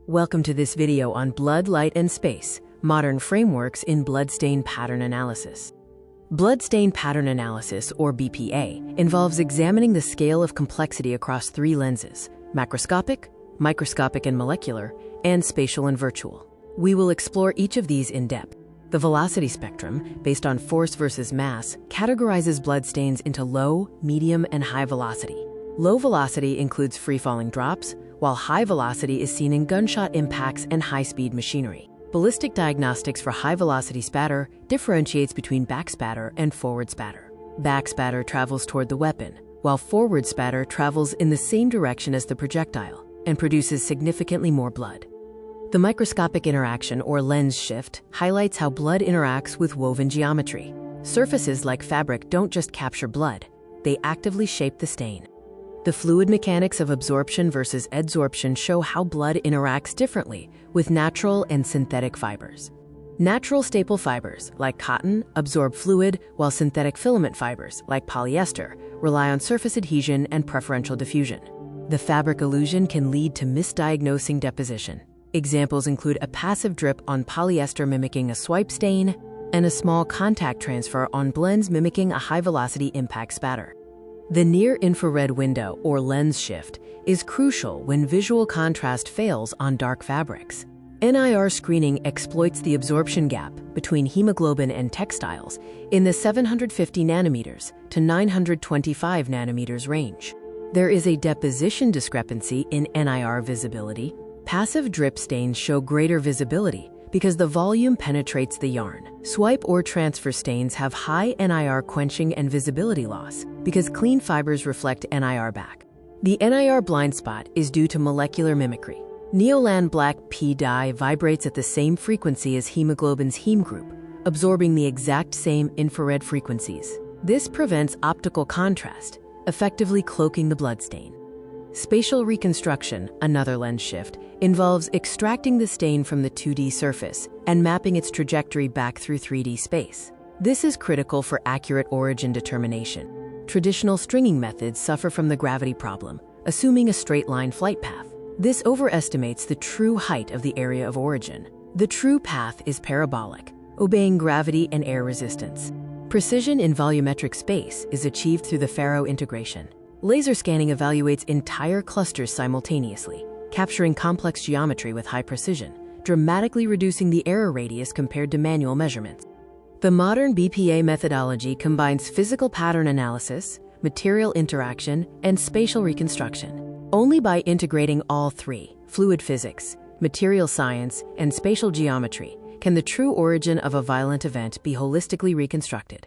Welcome to this video on blood, light, and space, modern frameworks in bloodstain pattern analysis. Bloodstain pattern analysis, or BPA, involves examining the scale of complexity across three lenses: macroscopic, microscopic and molecular, and spatial and virtual. We will explore each of these in depth. The velocity spectrum, based on force versus mass, categorizes bloodstains into low, medium, and high velocity. Low velocity includes free-falling drops, while high velocity is seen in gunshot impacts and high-speed machinery. Ballistic diagnostics for high-velocity spatter differentiates between back spatter and forward spatter. Back spatter travels toward the weapon, while forward spatter travels in the same direction as the projectile and produces significantly more blood. The microscopic interaction, or lens shift, highlights how blood interacts with woven geometry. Surfaces like fabric don't just capture blood, they actively shape the stain. The fluid mechanics of absorption versus adsorption show how blood interacts differently with natural and synthetic fibers. Natural staple fibers, like cotton, absorb fluid, while synthetic filament fibers, like polyester, rely on surface adhesion and preferential diffusion. The fabric illusion can lead to misdiagnosing deposition. Examples include a passive drip on polyester mimicking a swipe stain, and a small contact transfer on blends mimicking a high-velocity impact spatter. The near-infrared window, or lens shift, is crucial when visual contrast fails on dark fabrics. NIR screening exploits the absorption gap between hemoglobin and textiles in the 750 nanometers to 925 nanometers range. There is a deposition discrepancy in NIR visibility. Passive drip stains show greater visibility because the volume penetrates the yarn. Swipe or transfer stains have high NIR quenching and visibility loss because clean fibers reflect NIR back. The NIR blind spot is due to molecular mimicry. Neolan black P dye vibrates at the same frequency as hemoglobin's heme group, absorbing the exact same infrared frequencies. This prevents optical contrast, effectively cloaking the bloodstain. Spatial reconstruction, another lens shift, involves extracting the stain from the 2D surface and mapping its trajectory back through 3D space. This is critical for accurate origin determination. Traditional stringing methods suffer from the gravity problem, assuming a straight-line flight path. This overestimates the true height of the area of origin. The true path is parabolic, obeying gravity and air resistance. Precision in volumetric space is achieved through the Faro integration. Laser scanning evaluates entire clusters simultaneously, capturing complex geometry with high precision, dramatically reducing the error radius compared to manual measurements. The modern BPA methodology combines physical pattern analysis, material interaction, and spatial reconstruction. Only by integrating all three, fluid physics, material science, and spatial geometry, can the true origin of a violent event be holistically reconstructed.